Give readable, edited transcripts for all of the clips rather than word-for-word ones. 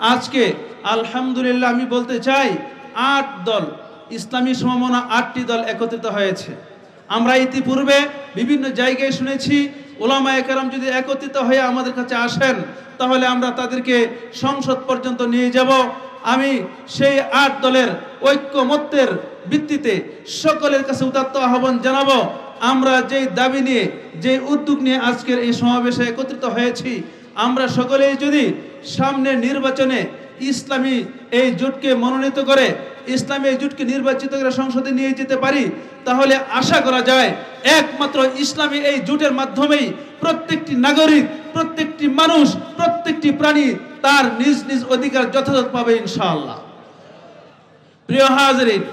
আজকে আলহামদুলিল্লাহ আমি বলতে চাই ৮ দল ইসলামী সমমনা ৮টি দল একত্রিত হয়েছে। আমরা ইতিপূর্বে বিভিন্ন জায়গায় শুনেছি উলামায়ে কেরাম যদি একত্রিত হয়ে আমাদের কাছে আসেন তাহলে আমরা তাদেরকে সংসদ পর্যন্ত নিয়ে যাব। আমি সেই ৮ দলের ঐক্যমত্যের ভিত্তিতে সকলের কাছে উদাত্ত আহ্বান জানাবো, আমরা যেই দাবি নিয়ে যে উদ্যোগ নিয়ে আজকের এই সমাবেশে একত্রিত হয়েছি, আমরা সকলেই যদি সামনের নির্বাচনে ইসলামী এই জোটকে মনোনীত করে ইসলামী এই জোটকে নির্বাচিত করে সংসদে নিয়ে যেতে পারি, তাহলে আশা করা যায় একমাত্র ইসলামী এই জোটের মাধ্যমেই প্রত্যেকটি নাগরিক, প্রত্যেকটি মানুষ, প্রত্যেকটি প্রাণী তার নিজ নিজ অধিকার যথাযথ পাবে ইনশাআল্লাহ। প্রিয় হাজিরিন,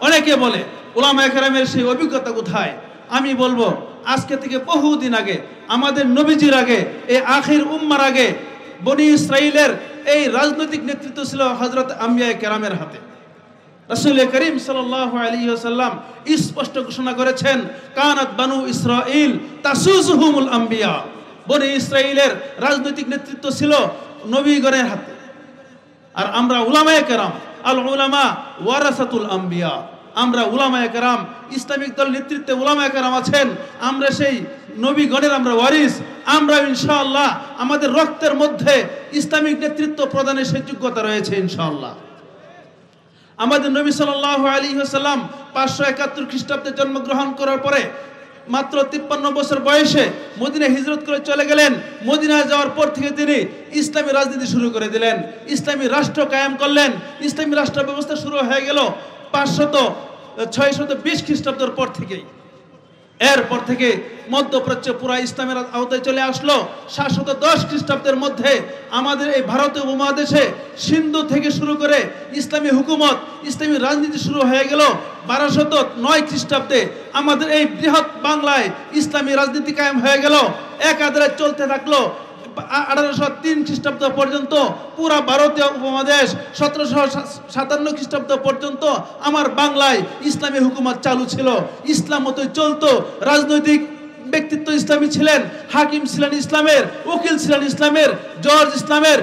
অনেকে বলে উলামায়ে কেরামের সেই অভিজ্ঞতা কোথায়? আমি বলবো আজকে থেকে বহুদিন আগে, আমাদের নবীজির আগে, এই আখির উম্মার আগে বনি ইসরাইলের এই রাজনৈতিক নেতৃত্ব ছিল হযরত আম্বিয়ায়ে কেরামের হাতে। রাসূল করিম সাল্লাল্লাহু আলাইহি ওয়াসাল্লাম স্পষ্ট ঘোষণা করেছেন, কানাত বানু ইসরাইল তাসুজুহুমুল আম্বিয়া। বনি ইসরাইলের রাজনৈতিক নেতৃত্ব ছিল নবীগণের হাতে। আর আমরা উলামায়ে কেরাম, আল উলামা ওয়ারাসাতুল আম্বিয়া, আমরা উলামায়ে কেরাম, ইসলামিক দল নেতৃত্বে উলামায়ে কেরাম আছেন, আমরা সেই নবীগণের আমরা ওয়ারিস। আমরা ইনশাআল্লাহ আমাদের রক্তের মধ্যে ইসলামিক নেতৃত্ব প্রদানের সেই যোগ্যতা রয়েছে ইনশাআল্লাহ। আমাদের নবী সাল্লাল্লাহু আলাইহি ওয়াসাল্লাম 571 খ্রিস্টাব্দে জন্মগ্রহণ করার পরে মাত্র 53 বছর বয়সে মদিনায় হিজরত করে চলে গেলেন। মদিনায় যাওয়ার পর থেকে তিনি ইসলামী রাজনীতি শুরু করে দিলেন, ইসলামী রাষ্ট্র কায়েম করলেন। ইসলামী রাষ্ট্র ব্যবস্থা শুরু হয়ে গেল 620 খ্রিস্টাব্দের পর থেকেই। এরপর থেকে মধ্যপ্রাচ্য পুরা ইসলামের আওতায় চলে আসলো 710 খ্রিস্টাব্দের মধ্যে। আমাদের এই ভারতীয় উপমহাদেশে সিন্ধু থেকে শুরু করে ইসলামী হুকুমত, ইসলামী রাজনীতি শুরু হয়ে গেল 1209 খ্রিস্টাব্দে। আমাদের এই বৃহৎ বাংলায় ইসলামী রাজনীতি কায়েম হয়ে গেল, একাধারে চলতে থাকলো 1803 খ্রিস্টাব্দ পর্যন্ত পুরা ভারতীয় উপমহাদেশ। 1757 খ্রিস্টাব্দ পর্যন্ত আমার বাংলায় ইসলামী হুকুমত চালু ছিল, ইসলাম মতোই চলতো। রাজনৈতিক ব্যক্তিত্ব ইসলামী ছিলেন, হাকিম ছিলেন ইসলামের, উকিল ছিলেন ইসলামের, জজ ইসলামের,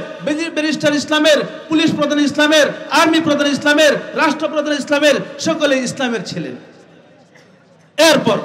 ব্যারিস্টার ইসলামের, পুলিশ প্রধান ইসলামের, আর্মি প্রধান ইসলামের, রাষ্ট্রপ্রধান ইসলামের, সকলে ইসলামের ছিলেন। এরপর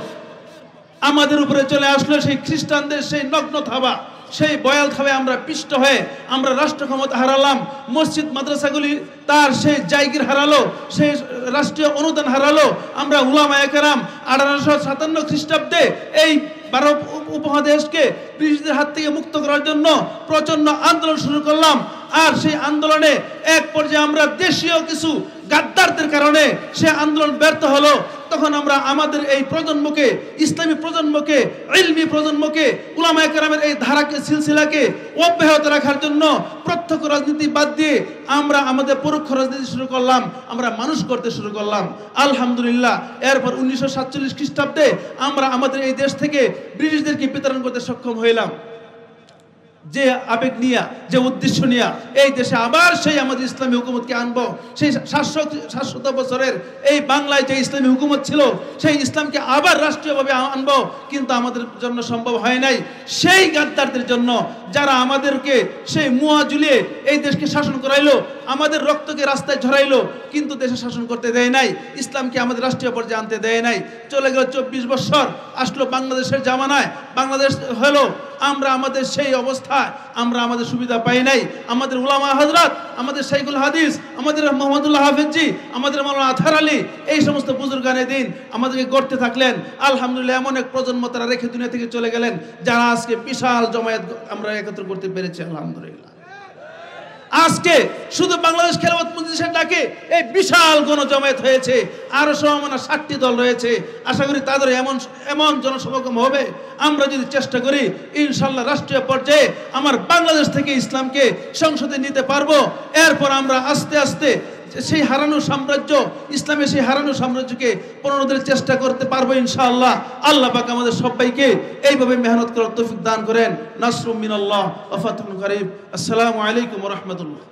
আমাদের উপরে চলে আসলো সেই খ্রিস্টানদের সেই নগ্ন থাবা, সেই বয়াল থাবে আমরা পিষ্ট হয়ে আমরা রাষ্ট্র ক্ষমতা হারালাম, মসজিদ মাদ্রাসাগুলি তার সেই জায়গির হারালো, সেই রাষ্ট্রীয় অনুদান হারালো। আমরা উলামায়ে কেরাম 1857 খ্রিস্টাব্দে এই ভারত উপমহাদেশকে ব্রিটিশদের হাত থেকে মুক্ত করার জন্য প্রচন্ড আন্দোলন শুরু করলাম। আর সেই আন্দোলনে এক পর্যায়ে আমরা দেশীয় কিছু গাদ্দারদের কারণে সে আন্দোলন ব্যর্থ হলো। তখন আমরা আমাদের এই প্রজন্মকে, ইসলামী প্রজন্মকে, ইলমি প্রজন্মকে, উলামায়ে কেরামের এই ধারাকে, সিলসিলাকে অব্যাহত রাখার জন্য প্রত্যক্ষ রাজনীতি বাদ দিয়ে আমরা আমাদের পরোক্ষ রাজনীতি শুরু করলাম, আমরা মানুষ করতে শুরু করলাম আলহামদুলিল্লাহ। এরপর 1947 খ্রিস্টাব্দে আমরা আমাদের এই দেশ থেকে ব্রিটিশদেরকে বিতরণ করতে সক্ষম হইলাম। যে আবেগ নিয়া, যে উদ্দেশ্য নিয়া এই দেশে আবার সেই আমাদের ইসলামী হুকুমতকে আনবো, সেই 700 বছরের এই বাংলায় যে ইসলামী হুকুমত ছিল সেই ইসলামকে আবার রাষ্ট্রীয়ভাবে আনবো, কিন্তু আমাদের জন্য সম্ভব হয় নাই। সেই গাদ্দারদের জন্য যারা আমাদেরকে সেই মুয়া ঝুলিয়ে এই দেশকে শাসন করাইলো, আমাদের রক্তকে রাস্তায় ঝরাইলো, কিন্তু দেশে শাসন করতে দেয় নাই, ইসলামকে আমাদের রাষ্ট্রীয় পর্যায়ে আনতে দেয় নাই। চলে গেল 24 বছর, আসলো বাংলাদেশের জামানায়, বাংলাদেশ হলো, আমরা আমাদের সেই অবস্থায় আমরা আমাদের সুবিধা পাই নাই। আমাদের উলামা হযরত, আমাদের শাইখুল হাদিস, আমাদের মোহাম্মদুল্লাহ হাফেজজি, আমাদের মাওলানা আতহার আলী, এই সমস্ত বুজুর্গানে দিন আমাদেরকে গড়তে থাকলেন। আলহামদুলিল্লাহ এমন এক প্রজন্ম তারা রেখে দুনিয়া থেকে চলে গেলেন, যারা আজকে বিশাল জমায়েত আমরা একত্র করতে পেরেছি আলহামদুলিল্লাহ। আজকে শুধু বাংলাদেশ খেলাফত মজলিসের ডাকে এই বিশাল গণজমায়েত হয়েছে, আরো সমমনা 60টি দল রয়েছে। আশা করি তাদের এমন জনসমাগম হবে, আমরা যদি চেষ্টা করি ইনশাআল্লাহ রাষ্ট্রীয় পর্যায়ে আমার বাংলাদেশ থেকে ইসলামকে সংসদে নিতে পারবো। এরপর আমরা আস্তে আস্তে সেই হারানো সাম্রাজ্য, ইসলামের সেই হারানো সাম্রাজ্যকে পুনরুদ্ধারের চেষ্টা করতে পারবো ইনশাআল্লাহ। আল্লাহ পাক আমাদের সবাইকে এইভাবে মেহনত করার তৌফিক দান করেন। নাসরুম মিনাল্লাহ ওয়া ফাতহুন করিব। আসসালামু আলাইকুম ওয়া রাহমাতুল্লাহ।